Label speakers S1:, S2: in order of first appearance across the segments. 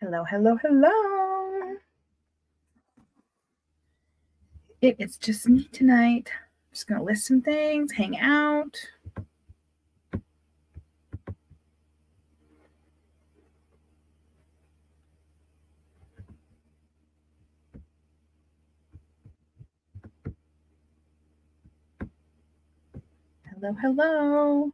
S1: Hello, hello, hello. It is just me tonight. I'm just going to list some things, hang out. Hello, hello.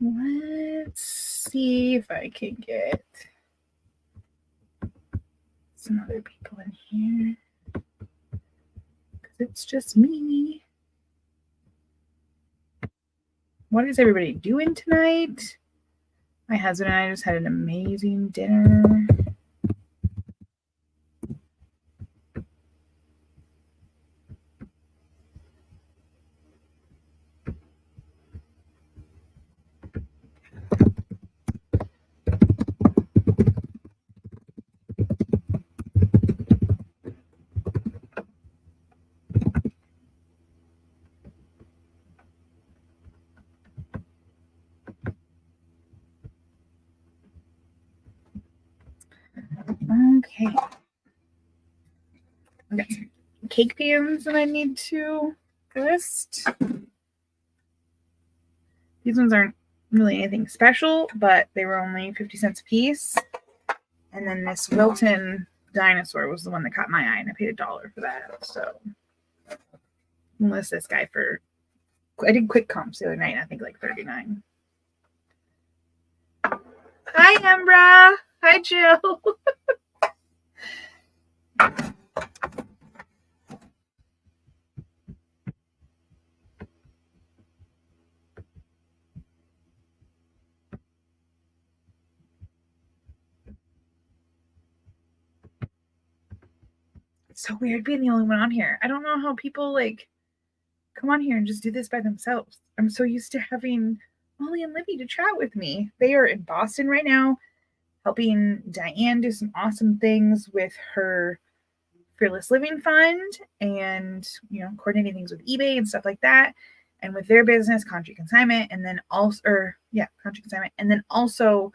S1: Let's see if I can get some other people in here. Because it's just me. What is everybody doing tonight? My husband and I just had an amazing dinner. Okay. I got some cake pans that I need to list. These ones aren't really anything special, but they were only 50 cents a piece. And then this Wilton dinosaur was the one that caught my eye, and I paid $1 for that. So I'll list this guy for, I did quick comps the other night, I think like 39. Hi, Embra. Hi, Jill. It's so weird being the only one on here. I don't know how people like come on here and just do this by themselves. I'm so used to having Molly and Libby to chat with me. They are in Boston right now, helping Diane do some awesome things with her Fearless Living Fund and, coordinating things with eBay and stuff like that. And with their business, Country Consignment, and then also, Country Consignment, and then also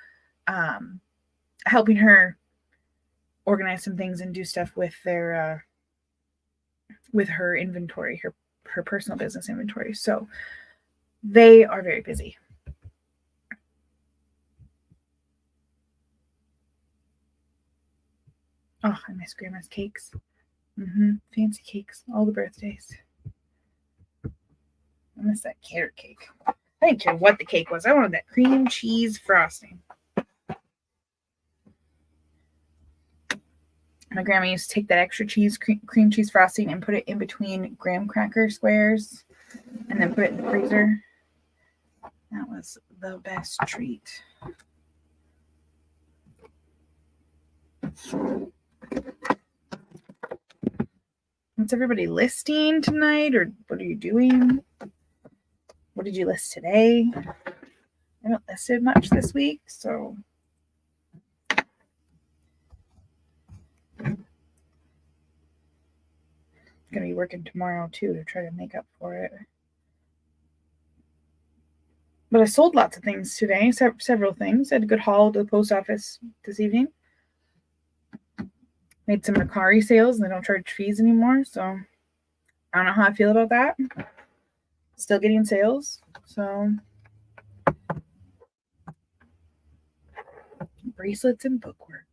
S1: helping her organize some things and do stuff with their, with her inventory, her personal business inventory. So they are very busy. Oh, I miss Grandma's cakes. Fancy cakes, all the birthdays. I miss that carrot cake. I didn't care what the cake was. I wanted that cream cheese frosting. My grandma used to take that extra cheese, cream cheese frosting, and put it in between graham cracker squares and then put it in the freezer. That was the best treat. What's everybody listing tonight, or what are you doing? What did you list today? I haven't listed much this week, so I'm going to be working tomorrow too to try to make up for it. But I sold lots of things today, several things. I had a good haul to the post office this evening. Made some Mercari sales, and they don't charge fees anymore, so I don't know how I feel about that. Still getting sales, so bracelets and bookwork.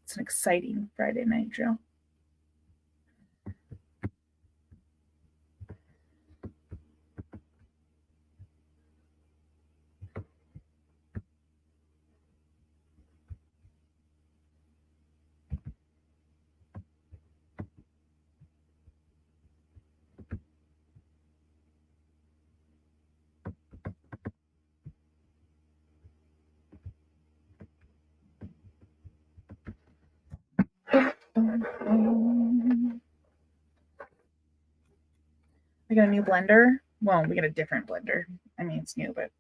S1: It's an exciting Friday night, Jill. We got a new blender. Well, we got a different blender. I mean, it's new, but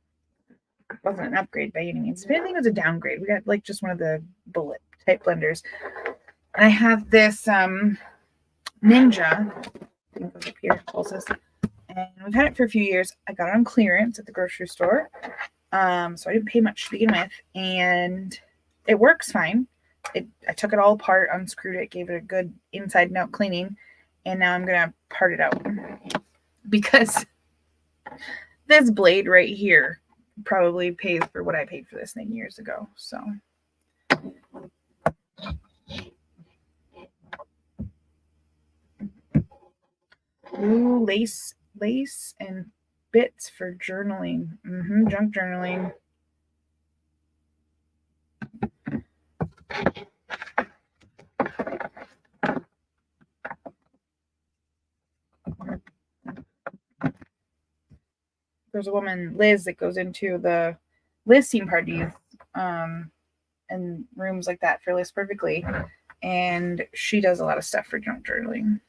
S1: wasn't an upgrade by any means. If anything, it was a downgrade. We got like just one of the bullet type blenders. And I have this Ninja. I think it was up here, pulses. And we've had it for a few years. I got it on clearance at the grocery store. So I didn't pay much to begin with. And it works fine. I took it all apart, unscrewed it, gave it a good inside and out cleaning. And now I'm going to part it out. Because this blade right here probably pays for what I paid for this thing years ago. So ooh, lace and bits for journaling. Junk journaling. There's a woman, Liz, that goes into the listing parties and rooms like that for List Perfectly. And she does a lot of stuff for junk journaling.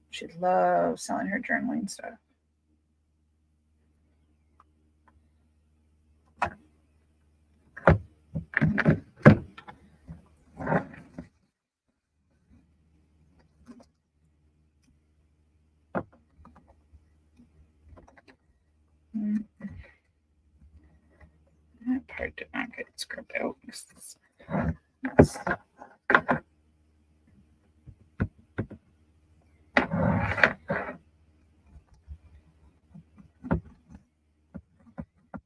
S1: She loves selling her journaling stuff. That part did not get scrubbed out.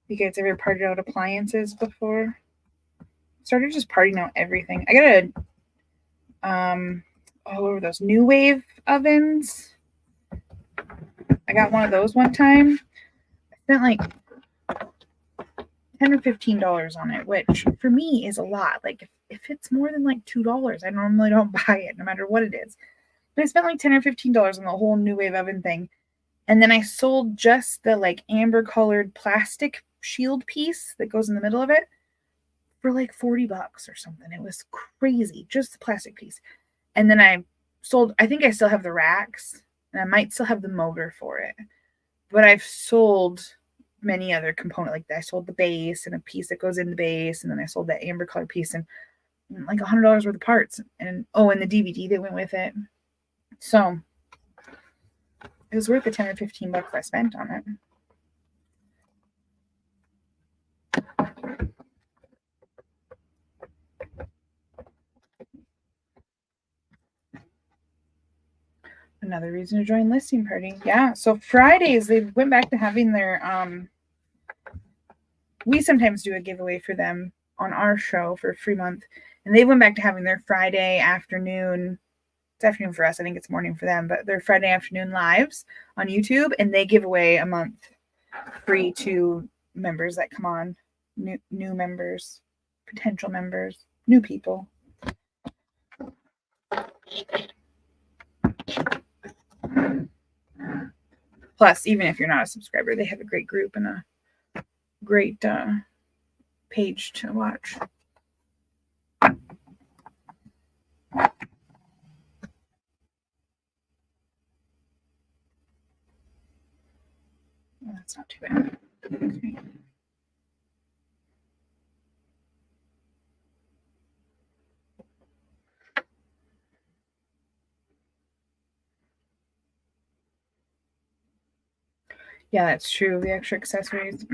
S1: You guys ever parted out appliances before? Started just parting out everything. I got all over those new wave ovens. I got one of those one time. I spent like $10 or $15 on it, which for me is a lot. Like if it's more than like $2, I normally don't buy it, no matter what it is. But I spent like $10 or $15 on the whole new wave oven thing. And then I sold just the like amber colored plastic shield piece that goes in the middle of it for like $40 or something. It was crazy, just the plastic piece. And then I sold, I think I still have the racks, and I might still have the motor for it. But I've sold many other components. Like I sold the base and a piece that goes in the base, and then I sold that amber color piece and like $100 worth of parts. And and the DVD that went with it. So it was worth the $10 or $15 I spent on it. Another reason to join listing party. Yeah. So Fridays, they went back to having their we sometimes do a giveaway for them on our show for a free month. And they went back to having their Friday afternoon. It's afternoon for us. I think it's morning for them, but their Friday afternoon lives on YouTube, and they give away a month free to members that come on, new members, potential members, new people. Plus, even if you're not a subscriber, they have a great group and a great page to watch. Oh, that's not too bad. Okay. Yeah, that's true. The extra accessories.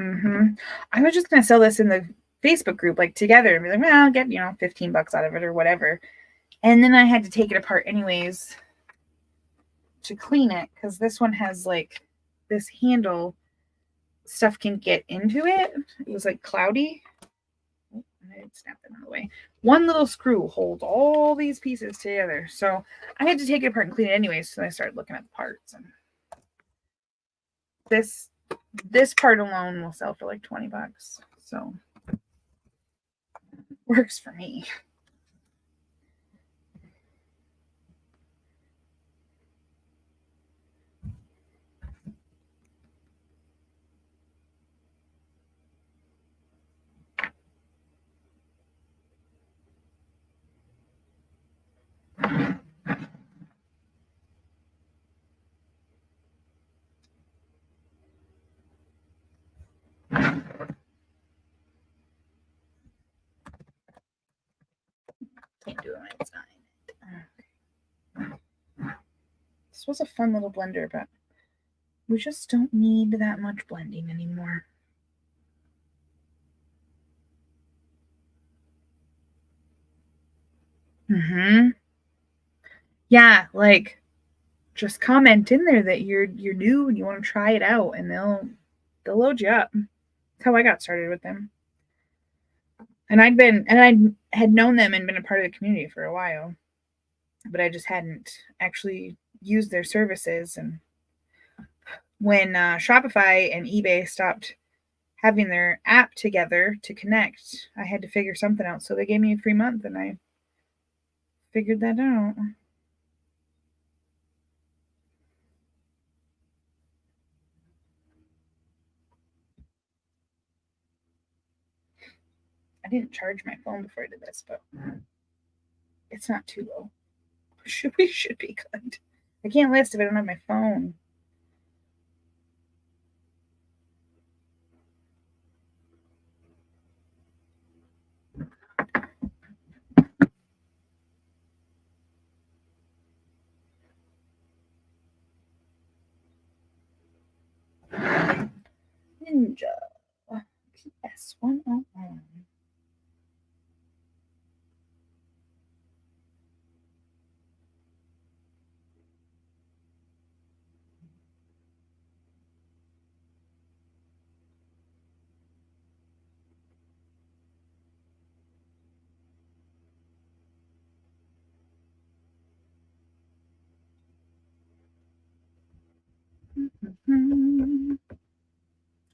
S1: I was just gonna sell this in the Facebook group, like together, and be like, well, I'll get $15 out of it or whatever. And then I had to take it apart anyways to clean it, because this one has like this handle. Stuff can get into it. It was like cloudy. Oh, I snapped them out of the way. One little screw holds all these pieces together. So I had to take it apart and clean it anyways. So I started looking at the parts, and this part alone will sell for like $20. So works for me. Can't do it when it's not in it. This was a fun little blender, but we just don't need that much blending anymore. Yeah, like just comment in there that you're new and you want to try it out, and they'll load you up. That's how I got started with them. And I had known them and been a part of the community for a while, but I just hadn't actually used their services. And when Shopify and eBay stopped having their app together to connect, I had to figure something out. So they gave me a free month, and I figured that out. I didn't charge my phone before I did this, but it's not too low. We should be good. I can't list if I don't have my phone. Ninja PS101.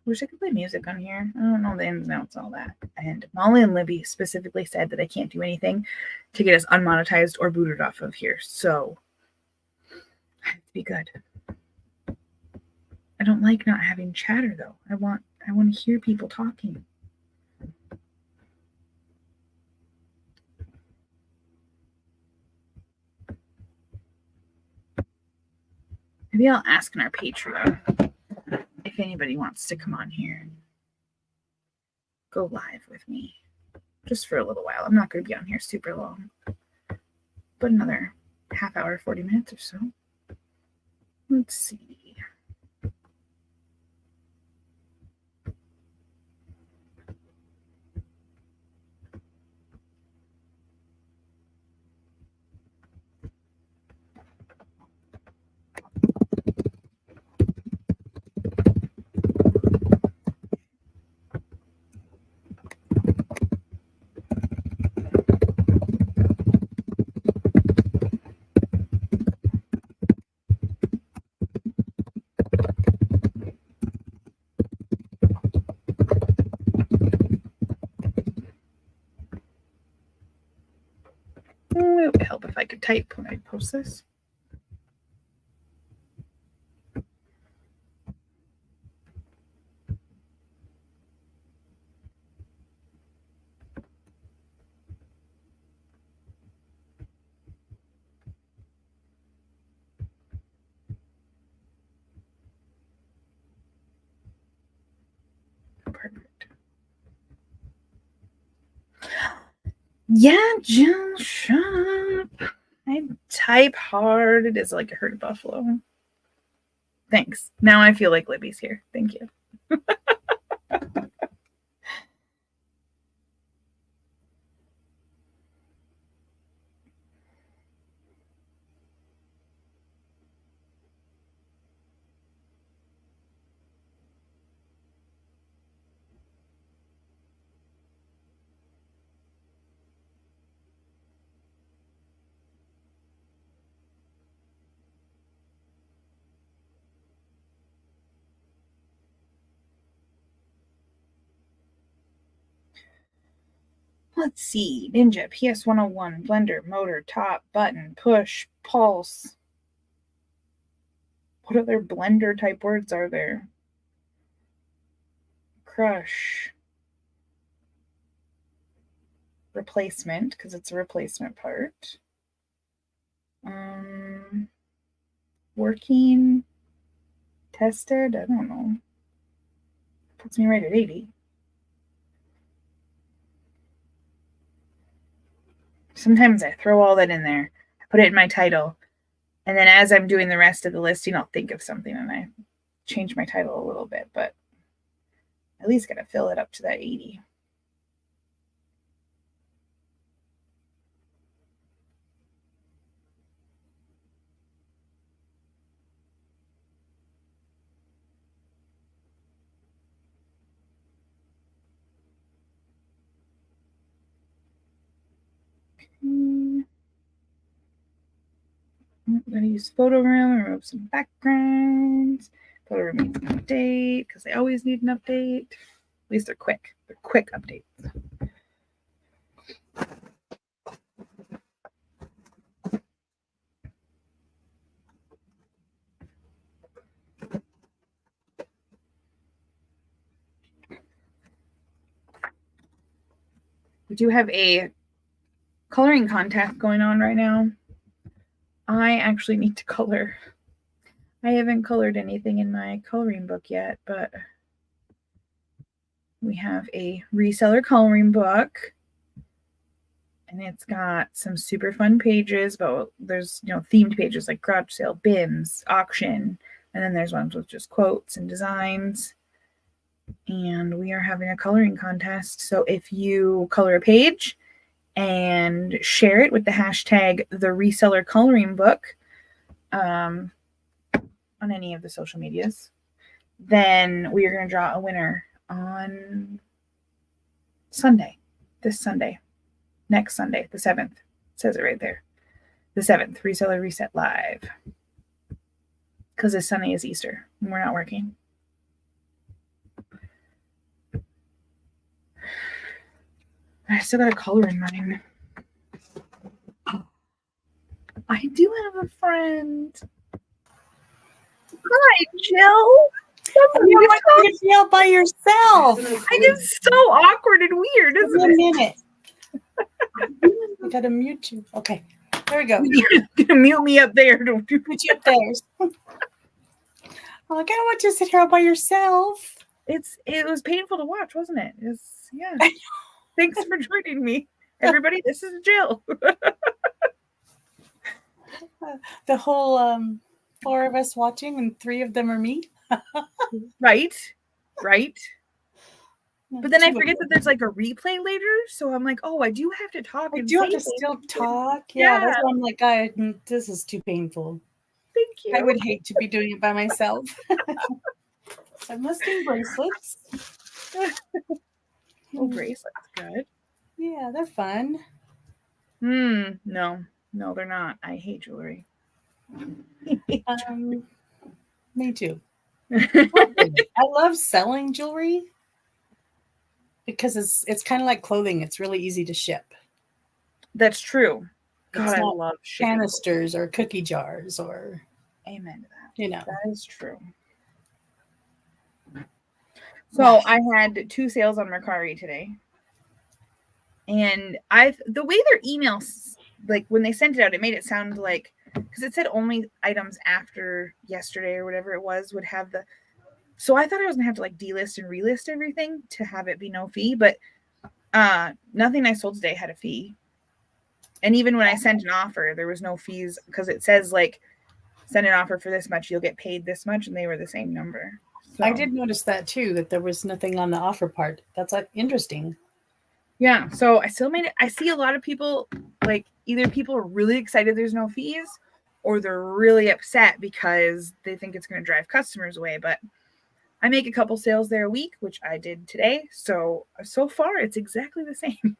S1: Wish I could play music on here. I don't know the ins and outs, all that. And Molly and Libby specifically said that I can't do anything to get us unmonetized or booted off of here. So I have to be good. I don't like not having chatter though. I want to hear people talking. Maybe I'll ask in our Patreon if anybody wants to come on here and go live with me just for a little while. I'm not going to be on here super long, but another half hour, 40 minutes or so. Let's see. It would help if I could type when I post this. Perfect. Yeah, Jill, shut up. I type hard. It is like a herd of buffalo. Thanks. Now I feel like Libby's here. Thank you. Let's see. Ninja, PS101, blender, motor, top, button, push, pulse. What other blender type words are there? Crush. Replacement, because it's a replacement part. Working. Tested. I don't know. Puts me right at 80. Sometimes I throw all that in there. I put it in my title. And then as I'm doing the rest of the listing, I'll think of something and I change my title a little bit, but at least got to fill it up to that 80. I'm going to use photo room and remove some backgrounds. Photo room needs an update because they always need an update. At least they're quick. They're quick updates. We do have a coloring contest going on right now. I actually need to color. I haven't colored anything in my coloring book yet, but we have a reseller coloring book. And it's got some super fun pages, but there's, themed pages like garage sale, bins, auction, and then there's ones with just quotes and designs. And we are having a coloring contest. So if you color a page and share it with the hashtag the reseller coloring book on any of the social medias, then we are going to draw a winner on Sunday, this Sunday. Next Sunday, the 7th. It says it right there. The 7th, Reseller Reset Live. Because this Sunday is Easter and we're not working. I still got a color in mine. I do have a friend. Hi, Jill.
S2: You want to feel by yourself.
S1: I get so awkward and weird, isn't it?
S2: A minute. I gotta mute you. Okay, there we go.
S1: You're gonna mute me up there. Don't you?
S2: Mute you up there. Well, I kind of want you to sit here all by yourself.
S1: It was painful to watch, wasn't it? Yeah. Thanks for joining me, everybody. This is Jill.
S2: The whole 4 of us watching, and 3 of them are me.
S1: Right. But then I forget that there's like a replay later, so I'm like, oh, I do have to talk.
S2: I do have to still talk. Yeah, that's why I'm like, this is too painful.
S1: Thank you.
S2: I would hate to be doing it by myself. I'm listing bracelets.
S1: Oh, bracelets, good.
S2: Yeah, they're fun.
S1: No, they're not. I hate jewelry.
S2: Me too. I love selling jewelry because it's kind of like clothing. It's really easy to ship.
S1: That's true. God,
S2: I
S1: love
S2: canisters or cookie jars or.
S1: Amen to that. That is true. So I had 2 sales on Mercari today, and the way their emails, like when they sent it out, it made it sound like, because it said only items after yesterday or whatever it was would have so I thought I was gonna have to like delist and relist everything to have it be no fee, but nothing I sold today had a fee. And even when I sent an offer, there was no fees because it says like send an offer for this much, you'll get paid this much, and they were the same number. So.
S2: I did notice that too, that there was nothing on the offer part. That's like interesting.
S1: Yeah, so I still made it. I see a lot of people, like either people are really excited there's no fees, or they're really upset because they think it's going to drive customers away. But I make a couple sales there a week, which I did today. So far, it's exactly the same.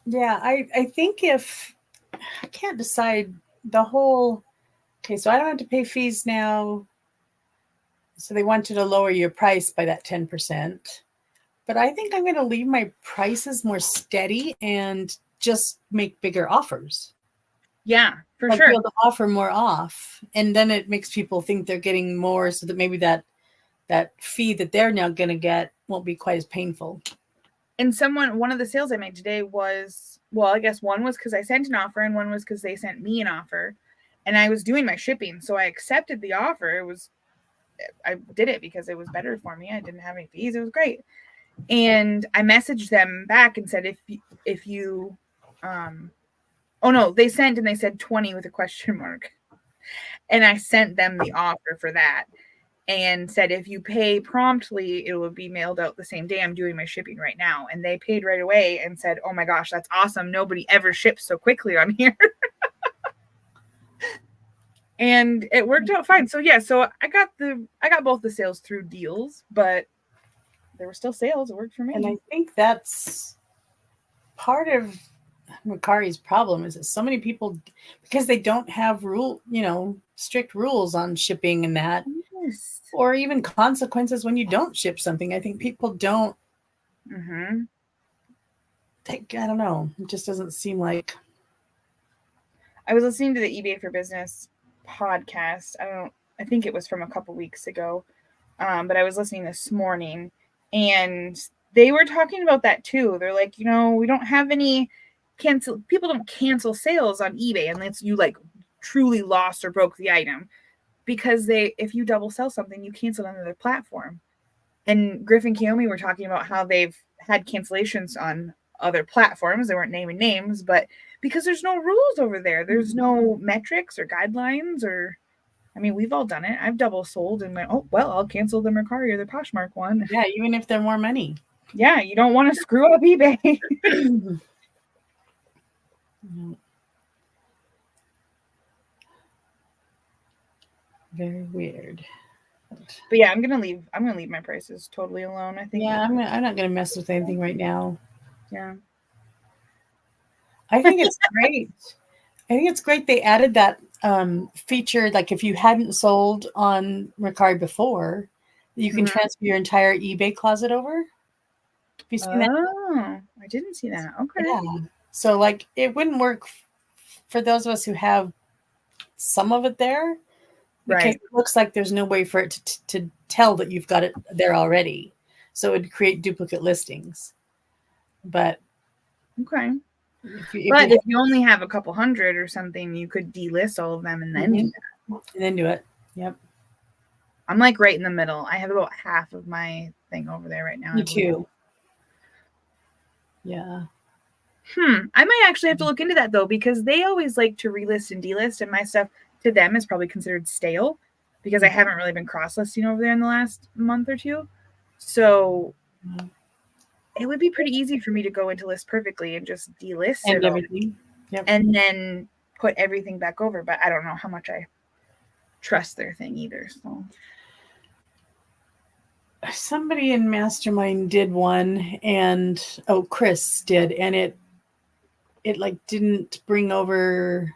S2: Yeah, I think if I can't decide the whole, okay, so I don't have to pay fees now. So they wanted to lower your price by that 10%. But I think I'm going to leave my prices more steady and just make bigger offers.
S1: Yeah, for sure.
S2: Be able to offer more off. And then it makes people think they're getting more, so that maybe that fee that they're now going to get won't be quite as painful.
S1: And one of the sales I made today was, well, I guess one was because I sent an offer and one was because they sent me an offer. And I was doing my shipping, so I accepted the offer. I did it because it was better for me. I didn't have any fees. It was great. And I messaged them back and said, if you, oh no, they sent and they said 20 with a question mark. And I sent them the offer for that and said, if you pay promptly, it will be mailed out the same day. I'm doing my shipping right now. And they paid right away and said, oh my gosh, that's awesome. Nobody ever ships so quickly on here. And it worked out fine. So yeah, so I got both the sales through deals, but there were still sales. It worked for me.
S2: And I think that's part of Mercari's problem is that so many people, because they don't have strict rules on shipping and that,
S1: yes.
S2: or even consequences when you don't ship something. I think people don't take, I don't know. It just doesn't seem like.
S1: I was listening to the eBay for Business podcast. I think it was from a couple weeks ago. But I was listening this morning and they were talking about that too. They're like, we don't have any people don't cancel sales on eBay unless you like truly lost or broke the item, because if you double sell something, you cancel it on their platform. And Griff and Kiyomi were talking about how they've had cancellations on other platforms. They weren't naming names, but because there's no rules over there, there's no metrics or guidelines or, I mean, we've all done it. I've double sold and went, oh, well, I'll cancel the Mercari or the Poshmark one.
S2: Yeah, even if they're more money.
S1: Yeah, you don't want to screw up eBay.
S2: Very weird.
S1: But yeah, I'm gonna leave my prices totally alone, I think.
S2: Yeah, I'm not gonna mess with anything right now.
S1: Yeah.
S2: I think it's great. I think it's great they added that feature, like if you hadn't sold on Mercari before, you can transfer your entire eBay closet over. Have you seen that?
S1: Oh, I didn't see that. Okay.
S2: Yeah. So like it wouldn't work for those of us who have some of it there, because
S1: Right.
S2: it looks like there's no way for it to tell that you've got it there already. So it would create duplicate listings. But
S1: okay.
S2: if
S1: you only have a couple hundred or something, you could delist all of them and then do that.
S2: And then do it. Yep.
S1: I'm like right in the middle. I have about half of my thing over there right now.
S2: Me too. Yeah.
S1: I might actually have to look into that though, because they always like to relist and delist, and my stuff to them is probably considered stale because I haven't really been cross-listing over there in the last month or two. So it would be pretty easy for me to go into List Perfectly and just delist
S2: and everything.
S1: Yep. And then put everything back over. But I don't know how much I trust their thing either. So
S2: somebody in Mastermind did one, and Chris did, and it like didn't bring over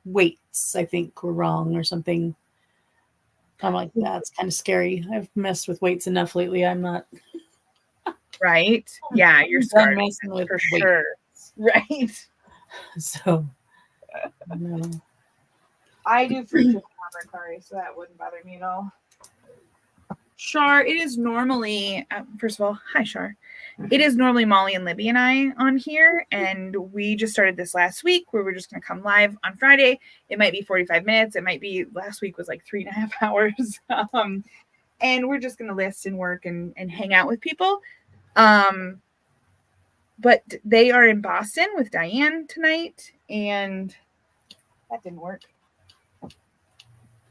S2: weights, I think were wrong or something. I'm like, that's kind of scary. I've messed with weights enough lately. I'm not.
S1: Right. Yeah, you're scared
S2: messing with
S1: for
S2: weight.
S1: sure. Right.
S2: So no.
S1: I do free shipping on Mercari, so that wouldn't bother me at all. Char, it is normally, first of all, hi Char. It is normally Molly and Libby and I on here, and we just started this last week where we're just going to come live on Friday. It might be 45 minutes. It might be, last week was like 3.5 hours. And we're just going to list and work and hang out with people. But they are in Boston with Diane tonight, and that didn't work.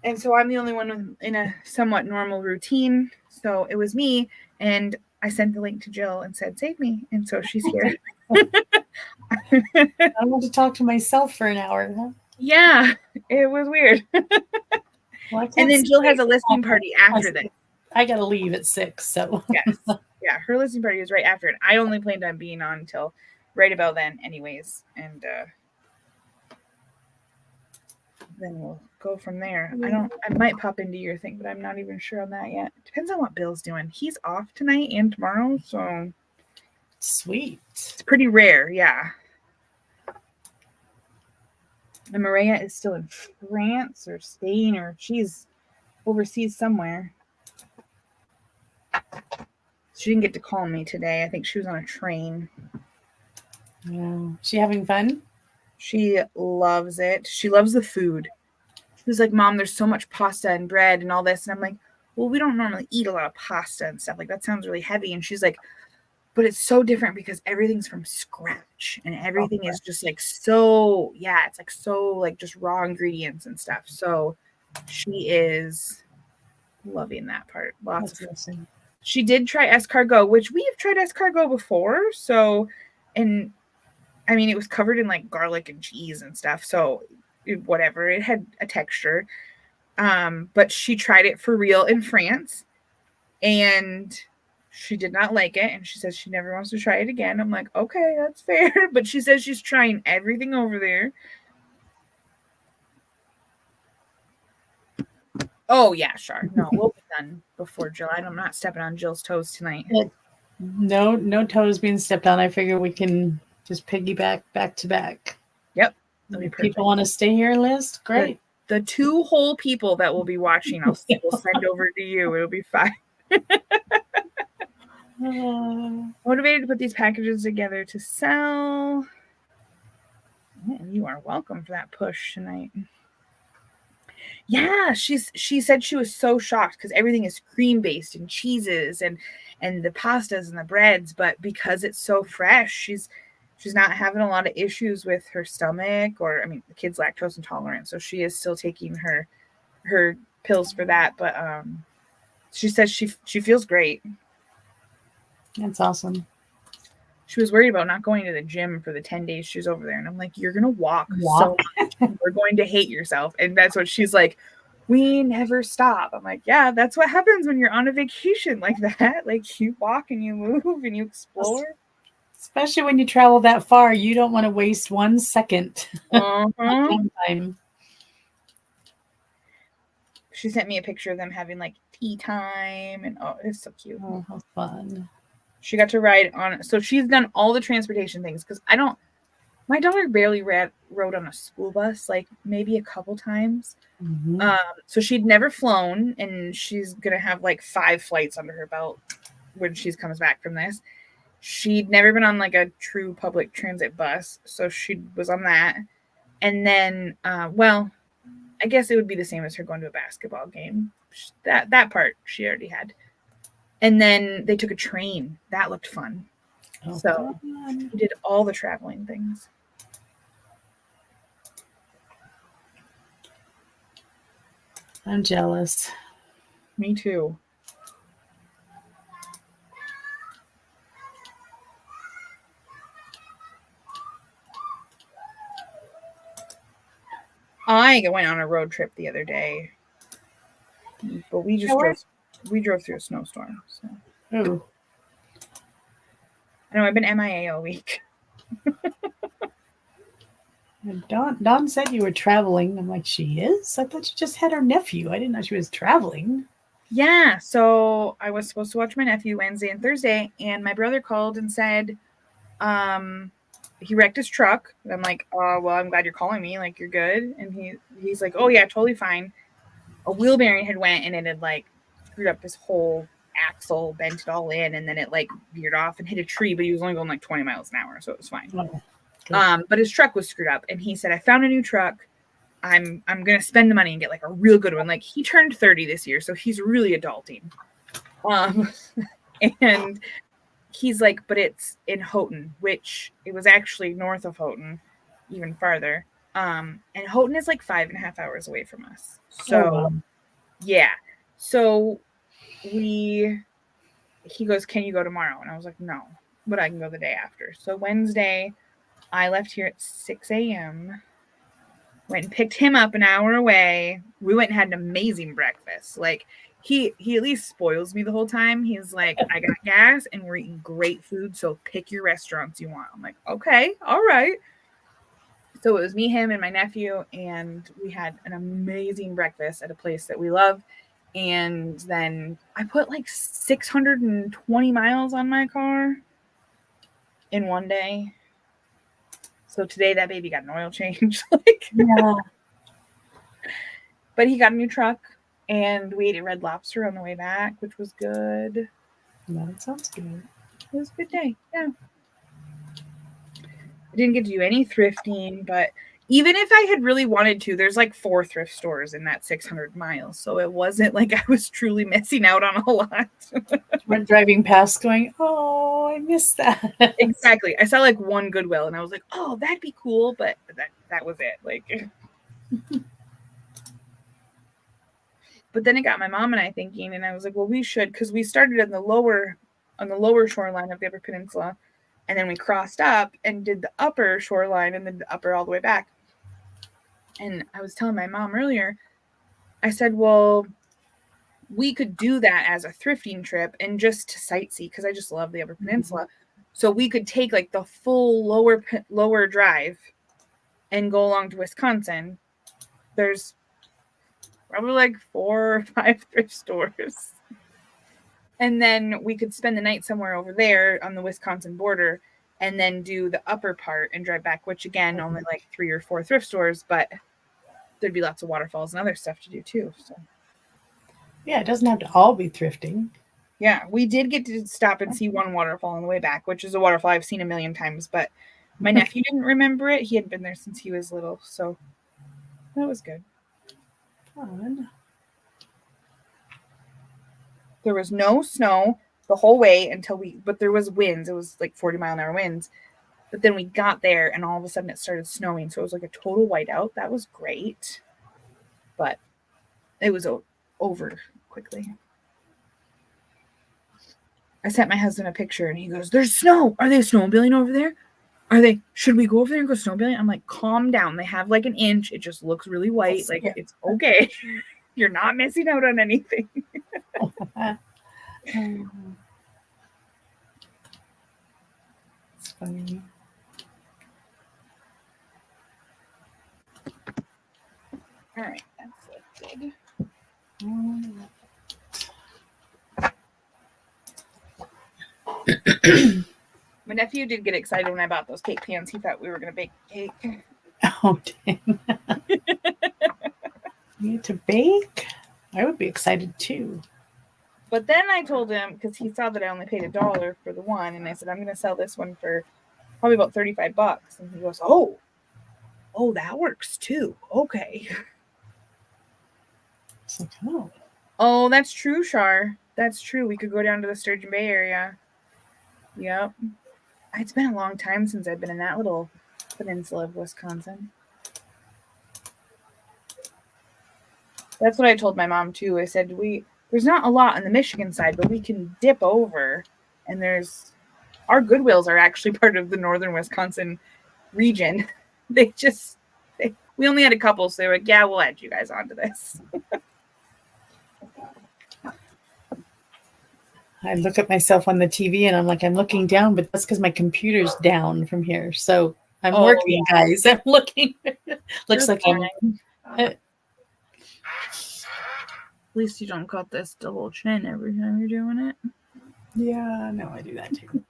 S1: And so I'm the only one in a somewhat normal routine. So it was me, and I sent the link to Jill and said, save me. And so she's here.
S2: I want to talk to myself for an hour. Huh?
S1: Yeah, it was weird.
S2: Well,
S1: and then Jill has a listing party after this.
S2: I got to leave at 6. So
S1: yes. Yeah, her listing party is right after it. I only planned on being on until right about then anyways. And then we'll go from there. I might pop into your thing, but I'm not even sure on that yet. Depends on what Bill's doing. He's off tonight and tomorrow, so
S2: sweet.
S1: It's pretty rare, yeah. And Maria is still in France or Spain, or she's overseas somewhere. She didn't get to call me today. I think she was on a train.
S2: Yeah. She having fun?
S1: She loves it. She loves the food. She was like, Mom, there's so much pasta and bread and all this. And I'm like, well, we don't normally eat a lot of pasta and stuff. Like, that sounds really heavy. And she's like, but it's so different because everything's from scratch and everything is just like so, yeah, it's like so like just raw ingredients and stuff. So she is loving that part. Lots of
S2: awesome.
S1: She did try escargot, which we have tried escargot before. So, and I mean, it was covered in like garlic and cheese and stuff. So whatever, it had a texture. But she tried it for real in France and she did not like it. And she says she never wants to try it again. I'm like, okay, that's fair. But she says she's trying everything over there. Oh, yeah, sure. No, we'll be done before Jill. I'm not stepping on Jill's toes tonight.
S2: No toes being stepped on. I figure we can just piggyback back to back.
S1: Yep.
S2: If people want to stay here and list, great.
S1: The 2 whole people that will be watching, we'll send over to you. It'll be fine. Motivated to put these packages together to sell. And you are welcome for that push tonight. Yeah, she said she was so shocked because everything is cream based and cheeses and the pastas and the breads, but because it's so fresh, she's not having a lot of issues with her stomach, or I mean, the kid's lactose intolerant, so she is still taking her pills for that. But she says she feels great.
S2: That's awesome.
S1: She was worried about not going to the gym for the 10 days she was over there. And I'm like, you're going to walk so much. You're going to hate yourself. And that's what she's like, we never stop. I'm like, yeah, that's what happens when you're on a vacation like that. Like, you walk and you move and you explore.
S2: Especially when you travel that far, you don't want to waste 1 second. Time.
S1: She sent me a picture of them having like tea time. And oh, it's so cute.
S2: Oh, how fun.
S1: She got to ride on, so she's done all the transportation things because my daughter barely rode on a school bus, like maybe a couple times.
S2: Mm-hmm.
S1: So she'd never flown, and she's going to have like 5 flights under her belt when she comes back from this. She'd never been on like a true public transit bus, so she was on that. And then, well, I guess it would be the same as her going to a basketball game. That part she already had. And then they took a train. That looked fun. Oh, so we did all the traveling things.
S2: I'm jealous.
S1: Me too. I went on a road trip the other day, but we drove through a snowstorm. So.
S2: Ooh.
S1: I know I've been MIA all week.
S2: Dawn said you were traveling. I'm like, she is? I thought she just had her nephew. I didn't know she was traveling.
S1: Yeah, so I was supposed to watch my nephew Wednesday and Thursday, and my brother called and said he wrecked his truck. And I'm like, well, I'm glad you're calling me. Like, you're good. And he's like, oh, yeah, totally fine. A wheel bearing had went, and it had, like, screwed up his whole axle, bent it all in, and then it, like, veered off and hit a tree, but he was only going, like, 20 miles an hour, so it was fine. Oh, but his truck was screwed up, and he said, I found a new truck. I'm going to spend the money and get, like, a real good one. Like, he turned 30 this year, so he's really adulting. And he's like, but it's in Houghton, which it was actually north of Houghton, even farther. And Houghton is like 5.5 hours away from us. So, yeah. So he goes, can you go tomorrow? And I was like, no, but I can go the day after. So Wednesday, I left here at 6 a.m., went and picked him up an hour away. We went and had an amazing breakfast. Like, he at least spoils me the whole time. He's like, I got gas and we're eating great food, so pick your restaurants you want. I'm like, okay, all right. So it was me, him, and my nephew, and we had an amazing breakfast at a place that we love. And then I put like 620 miles on my car in one day. So today that baby got an oil change.
S2: Yeah.
S1: But he got a new truck, and we ate at Red Lobster on the way back, which was good.
S2: That sounds good.
S1: It was a good day. Yeah. I didn't get to do any thrifting, but even if I had really wanted to, there's like 4 thrift stores in that 600 miles. So it wasn't like I was truly missing out on a lot.
S2: We're driving past going, oh, I missed that.
S1: Exactly. I saw like one Goodwill and I was like, oh, that'd be cool. But that was it. Like, but then it got my mom and I thinking, and I was like, well, we should, because we started on the lower shoreline of the Upper Peninsula, and then we crossed up and did the upper shoreline and then the upper all the way back. And I was telling my mom earlier, I said, well, we could do that as a thrifting trip and just to sightsee, because I just love the Upper Peninsula. So we could take like the full lower drive and go along to Wisconsin. There's probably like 4 or 5 thrift stores. And then we could spend the night somewhere over there on the Wisconsin border and then do the upper part and drive back, which again, only like 3 or 4 thrift stores, but there'd be lots of waterfalls and other stuff to do too. So
S2: yeah, it doesn't have to all be thrifting.
S1: Yeah, we did get to stop and see one waterfall on the way back, which is a waterfall I've seen a million times, but my nephew didn't remember it. He had been there since he was little, so that was good.
S2: Fun.
S1: There was no snow the whole way but there was winds. It was like 40-mile-an-hour winds. But then we got there and all of a sudden it started snowing. So it was like a total whiteout. That was great. But it was over quickly. I sent my husband a picture and he goes, there's snow. Are they snowmobiling over there? Should we go over there and go snowmobiling? I'm like, calm down. They have like an inch. It just looks really white. Like, it's okay. You're not missing out on anything.
S2: It's funny.
S1: All right, that's lifted. My nephew did get excited when I bought those cake pans. He thought we were going to bake cake.
S2: Oh, dang. You need to bake? I would be excited too.
S1: But then I told him, because he saw that I only paid $1 for the one, and I said, I'm going to sell this one for probably about $35. And he goes, oh, that works too. Okay.
S2: It's like, oh.
S1: Oh, that's true, Shar. That's true. We could go down to the Sturgeon Bay area. Yep. It's been a long time since I've been in that little peninsula of Wisconsin. That's what I told my mom too. I said, there's not a lot on the Michigan side, but we can dip over, and our Goodwills are actually part of the northern Wisconsin region. We only had a couple, so they were like, yeah, we'll add you guys onto this.
S2: I look at myself on the TV and I'm like, I'm looking down, but that's because my computer's down from here. So I'm working, guys. I'm looking. Looks like I'm.
S1: At least you don't cut this double chin every time you're doing it.
S2: Yeah, no, I do that too.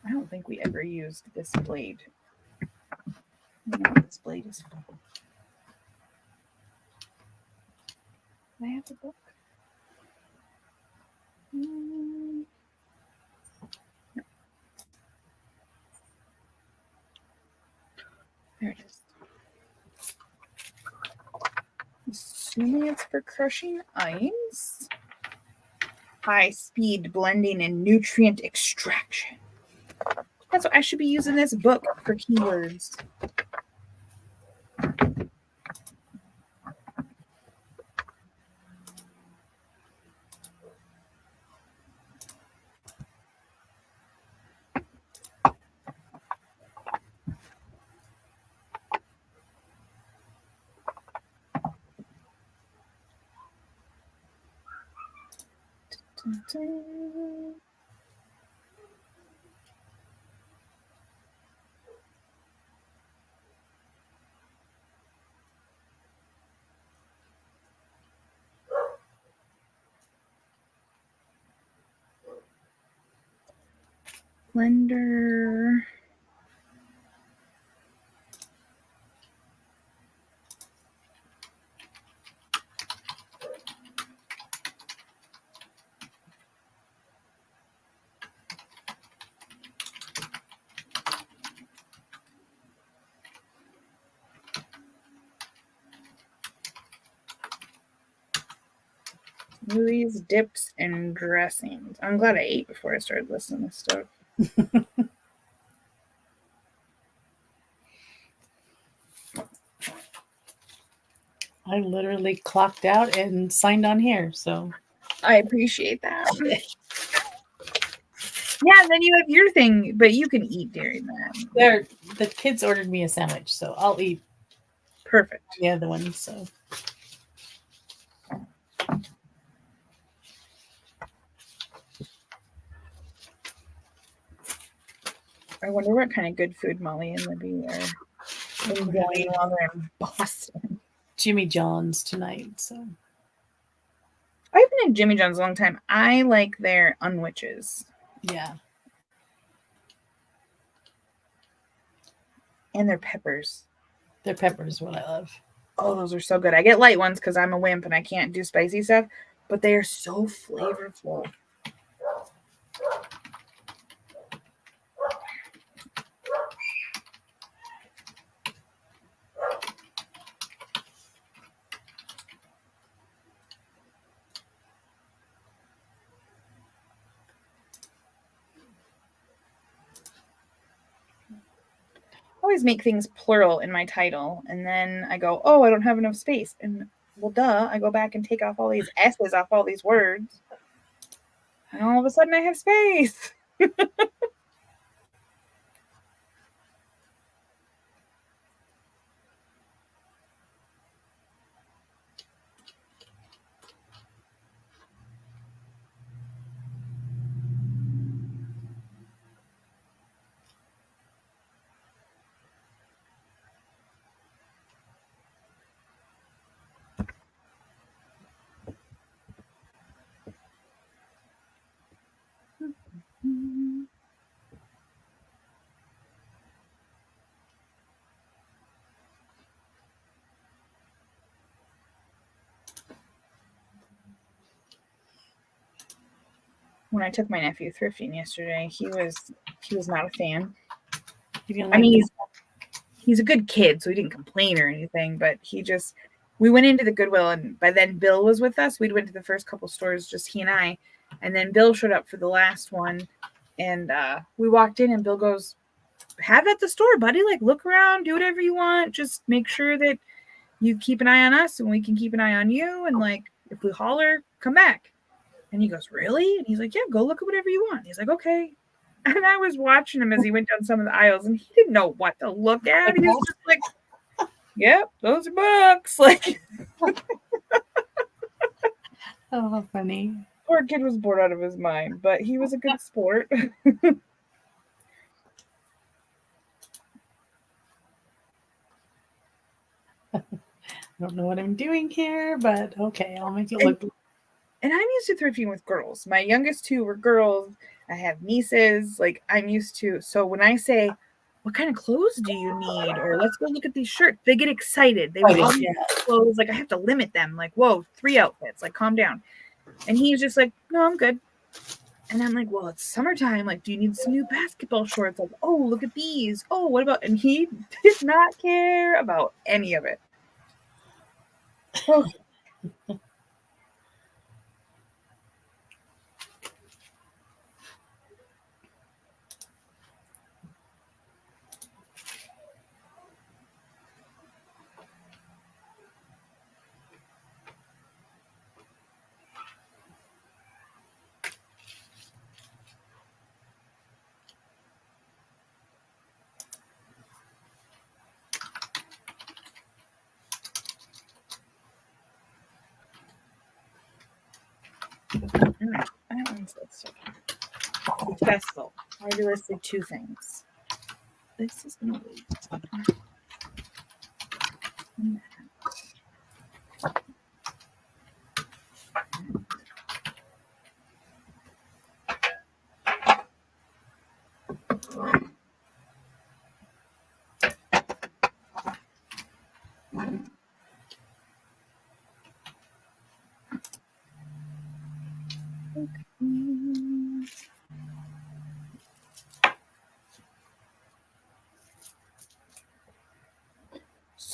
S1: I don't think we ever used this blade. This blade is full. Can I have the book? No. There it is. Assuming it's for crushing ice. High speed blending and nutrient extraction. That's what I should be using this book for keywords. Blender. Smoothies, dips, and dressings. I'm glad I ate before I started listening to this stuff.
S2: I literally clocked out and signed on here, so
S1: I appreciate that. Yeah, and then you have your thing, but you can eat during that.
S2: The kids ordered me a sandwich, so I'll eat
S1: Perfect.
S2: the other one. So
S1: I wonder what kind of good food Molly and Libby are enjoying while they're in Boston.
S2: Jimmy John's tonight. So
S1: I've been in Jimmy John's a long time. I like their unwitches.
S2: Yeah.
S1: And their peppers.
S2: Their peppers, what I love.
S1: Oh, those are so good. I get light ones because I'm a wimp and I can't do spicy stuff, but they are so flavorful. Always make things plural in my title, and then I go, oh, I don't have enough space, and well, duh, I go back and take off all these S's off all these words, and all of a sudden I have space. When I took my nephew thrifting yesterday, he was not a fan. I mean, he's a good kid, so he didn't complain or anything, but we went into the Goodwill, and by then Bill was with us. We'd went to the first couple stores, just he and I, and then Bill showed up for the last one, and we walked in, and Bill goes, have at the store, buddy, like look around, do whatever you want, just make sure that you keep an eye on us and we can keep an eye on you, and like if we holler, come back. And he goes, really? And he's like, yeah, go look at whatever you want. He's like, okay. And I was watching him as he went down some of the aisles, and he didn't know what to look at. He was just like, yep, those are books. Like,
S2: oh, how funny.
S1: Poor kid was bored out of his mind, but he was a good sport.
S2: I don't know what I'm doing here, but okay, I'll make it look.
S1: And I'm used to thrifting with girls. My youngest two were girls. I have nieces. Like, I'm used to. So when I say, what kind of clothes do you need? Or let's go look at these shirts, they get excited. They want all these clothes. Like, I have to limit them. Like, whoa, 3 outfits. Like, calm down. And he's just like, no, I'm good. And I'm like, well, it's summertime. Like, do you need some new basketball shorts? Like, oh, look at these. Oh, what about? And he did not care about any of it. Okay. That one's successful. I already listed 2 things. This is gonna wait.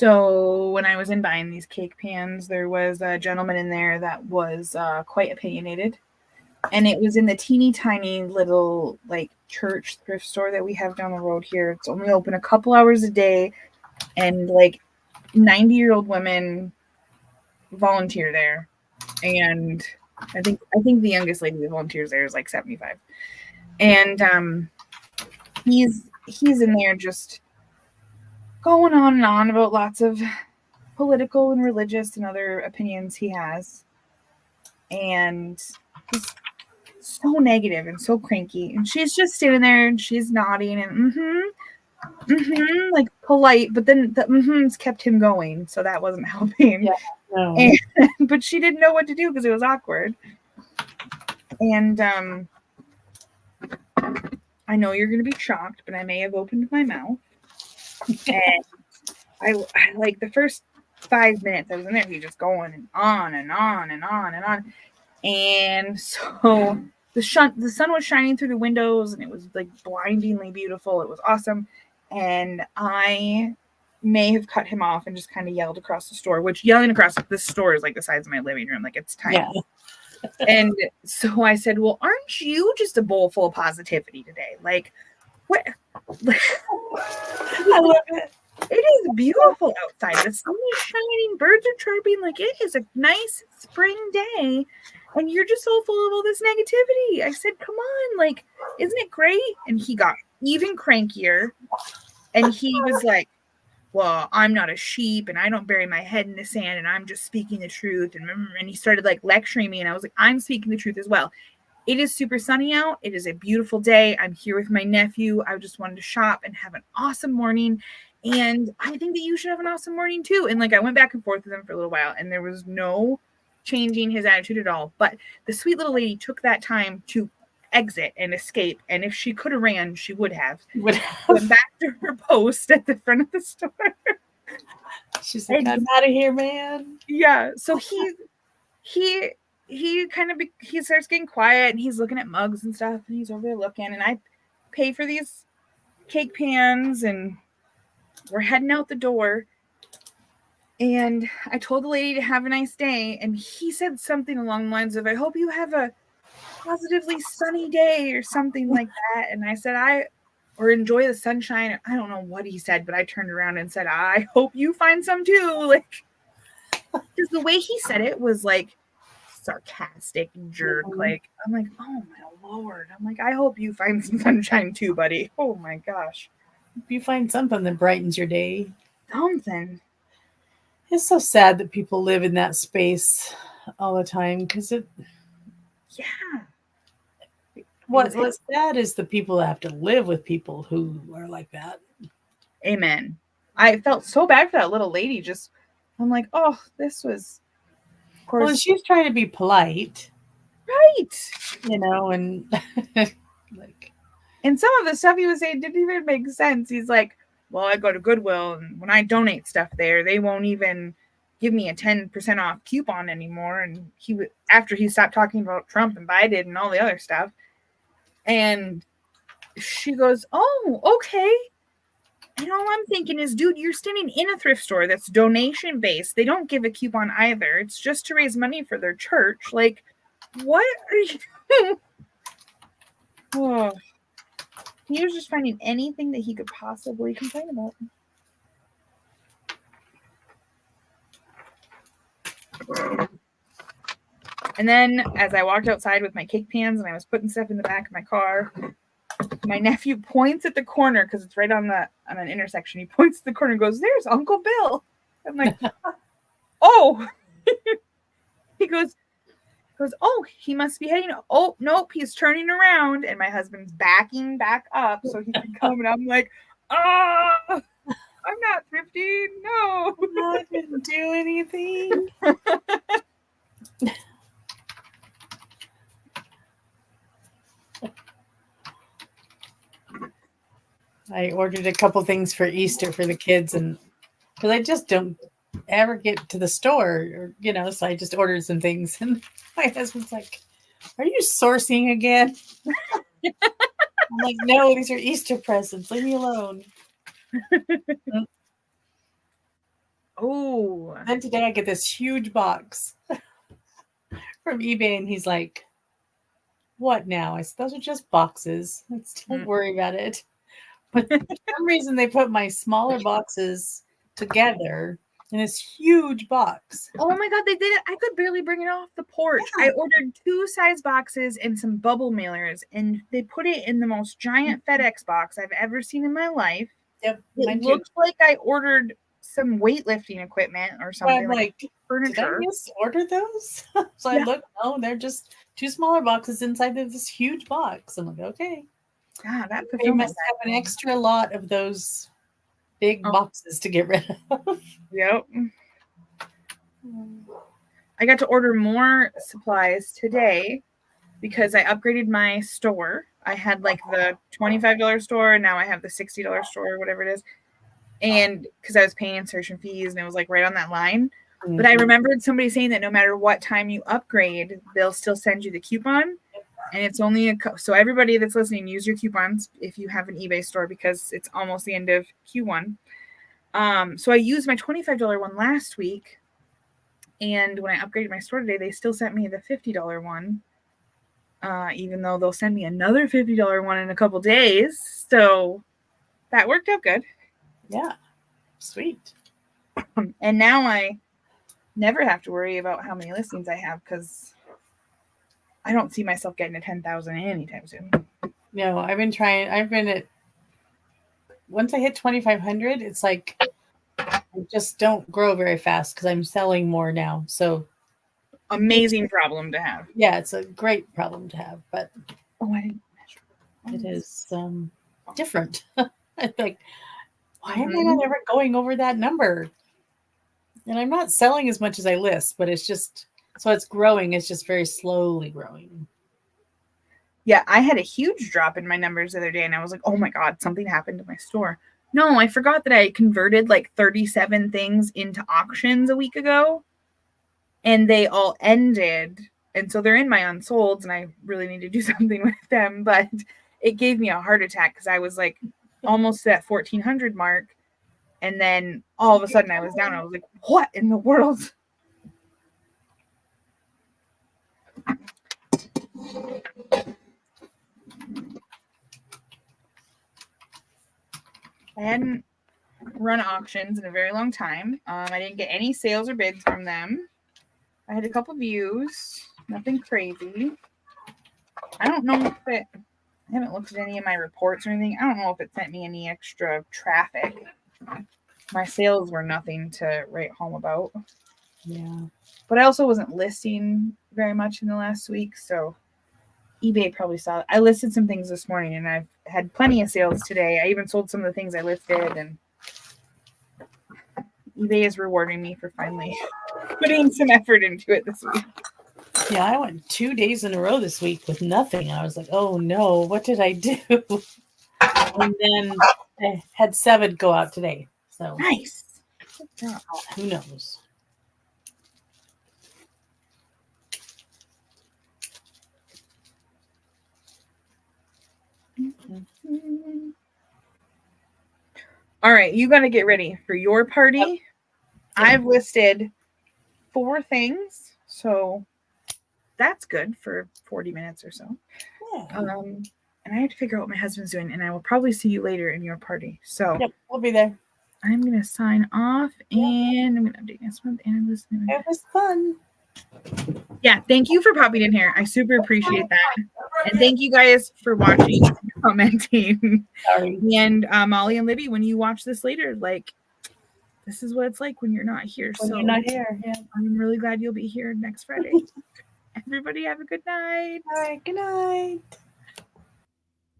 S1: So when I was in buying these cake pans, there was a gentleman in there that was quite opinionated. And it was in the teeny tiny little like church thrift store that we have down the road here. It's only open a couple hours a day, and like 90-year-old women volunteer there. And I think the youngest lady that volunteers there is like 75. And he's in there just going on and on about lots of political and religious and other opinions he has. And he's so negative and so cranky. And she's just sitting there and she's nodding and like polite, but then the mm-hms kept him going, so that wasn't helping.
S2: Yeah, no.
S1: But she didn't know what to do because it was awkward. And I know you're going to be shocked, but I may have opened my mouth. And I like the first 5 minutes I was in there, he just going and on and on and on and on. And so the sun was shining through the windows and it was like blindingly beautiful. It was awesome. And I may have cut him off and just kind of yelled across the store, which yelling across the store is like the size of my living room. Like it's tiny. Yeah. And so I said, well, aren't you just a bowl full of positivity today? Like, what? I love it. It is beautiful outside. The sun is shining. Birds are chirping. Like it is a nice spring day. And you're just so full of all this negativity. I said, come on. Like, isn't it great? And he got even crankier. And he was like, well, I'm not a sheep and I don't bury my head in the sand and I'm just speaking the truth. And he started like lecturing me and I was like, I'm speaking the truth as well. It is super sunny out. It is a beautiful day. I'm here with my nephew. I just wanted to shop and have an awesome morning. And I think that you should have an awesome morning too. And like, I went back and forth with him for a little while and there was no changing his attitude at all. But the sweet little lady took that time to exit and escape. And if she could have ran, she would have. Went back to her post at the front of the store.
S2: She's like, I'm out of here, man.
S1: Yeah. So he kind of he starts getting quiet and he's looking at mugs and stuff and he's over there looking and I pay for these cake pans and we're heading out the door. And I told the lady to have a nice day. And he said something along the lines of, I hope you have a positively sunny day or something like that. And I said, or enjoy the sunshine. I don't know what he said, but I turned around and said, I hope you find some too. Like, because the way he said it was like sarcastic jerk. Like, I'm like, oh my Lord. I'm like, I hope you find some sunshine too, buddy. Oh my gosh.
S2: Hope you find something that brightens your day.
S1: Something.
S2: It's so sad that people live in that space all the time because it.
S1: Yeah.
S2: What's sad is the people that have to live with people who are like that.
S1: Amen. I felt so bad for that little lady. I'm like, oh, this was.
S2: Of course. Well, she's trying to be polite.
S1: Right.
S2: And like.
S1: And some of the stuff he was saying didn't even make sense. He's like, well, I go to Goodwill and when I donate stuff there, they won't even give me a 10% off coupon anymore. And after he stopped talking about Trump and Biden and all the other stuff. And she goes, oh, okay. And all I'm thinking is, dude, you're standing in a thrift store that's donation based. They don't give a coupon either. It's just to raise money for their church. Like, what are you doing? Oh. He was just finding anything that he could possibly complain about. And then as I walked outside with my cake pans and I was putting stuff in the back of my car, my nephew points at the corner because it's right on an intersection. He points at the corner and goes, there's Uncle Bill. I'm like, oh. He goes, oh, he must be heading. Oh, nope, he's turning around. And my husband's backing back up so he can come. And I'm like, I'm not thrifting. No.
S2: I didn't do anything. I ordered a couple things for Easter for the kids. And because I just don't ever get to the store, or so I just ordered some things, and my husband's like, are you sourcing again? I'm like, no, these are Easter presents, leave me alone.
S1: Oh.
S2: Then today I get this huge box from eBay, and he's like, "What now?" I said, "Those are just boxes. Don't worry about it." But for some reason, they put my smaller boxes together in this huge box.
S1: Oh my God, they did it. I could barely bring it off the porch.
S2: Yeah.
S1: I ordered 2 size boxes and some bubble mailers, and they put it in the most giant FedEx box I've ever seen in my life.
S2: Yep,
S1: it looked like I ordered some weightlifting equipment or something,
S2: well, like
S1: furniture.
S2: Did I just order those? So
S1: Yeah.
S2: I looked, no, they're just 2 smaller boxes inside of this huge box. I'm like, okay.
S1: Yeah, that
S2: They must have an extra lot of those big boxes to get rid of.
S1: Yep. I got to order more supplies today because I upgraded my store. I had like the $25 store, and now I have the $60 store, whatever it is. And because I was paying insertion fees, and it was like right on that line. Mm-hmm. But I remembered somebody saying that no matter what time you upgrade, they'll still send you the coupon. And it's only so everybody that's listening, use your coupons if you have an eBay store, because it's almost the end of Q1. So I used my $25 one last week. And when I upgraded my store today, they still sent me the $50 one, even though they'll send me another $50 one in a couple days. So that worked out good.
S2: Yeah, sweet.
S1: And now I never have to worry about how many listings I have, because I don't see myself getting to 10,000 anytime soon.
S2: No, I've been at, once I hit 2,500, it's like I just don't grow very fast because I'm selling more now. So
S1: amazing problem to have.
S2: Yeah, it's a great problem to have, but
S1: I didn't
S2: measure. It is different. I think, why am I not ever going over that number? And I'm not selling as much as I list, but it's just, so it's growing. It's just very slowly growing.
S1: Yeah, I had a huge drop in my numbers the other day, and I was like, oh my God, something happened to my store. No, I forgot that I converted like 37 things into auctions a week ago, and they all ended. And so they're in my unsolds, and I really need to do something with them. But it gave me a heart attack because I was like almost at 1,400 mark. And then all of a sudden I was down. I was like, what in the world? I hadn't run auctions in a very long time. I didn't get any sales or bids from them. I had a couple views, nothing crazy. I don't know if I haven't looked at any of my reports or anything. I don't know if it sent me any extra traffic. My sales were nothing to write home about.
S2: Yeah.
S1: But I also wasn't listing very much in the last week, so eBay probably saw it. I listed some things this morning, and I've had plenty of sales today. I even sold some of the things I listed, and eBay is rewarding me for finally putting some effort into it this week.
S2: Yeah, I went 2 days in a row this week with nothing. I was like, oh no, what did I do? And then I had 7 go out today. So
S1: nice.
S2: Who knows?
S1: All right, you got to get ready for your party. Yep. I've listed 4 things, so that's good for 40 minutes or so.
S2: Yeah.
S1: And I have to figure out what my husband's doing, and I will probably see you later in your party. So
S2: yep, we'll be there.
S1: I'm going to sign off, and I'm going to update next month. And I'm listening.
S2: It was fun.
S1: Yeah, thank you for popping in here. I super appreciate that. And thank you guys for watching and commenting.
S2: Sorry.
S1: And Molly and Libby, when you watch this later, like, this is what it's like when you're not here.
S2: When you're not here, yeah.
S1: I'm really glad you'll be here next Friday. Everybody have a good night.
S2: All right, good night.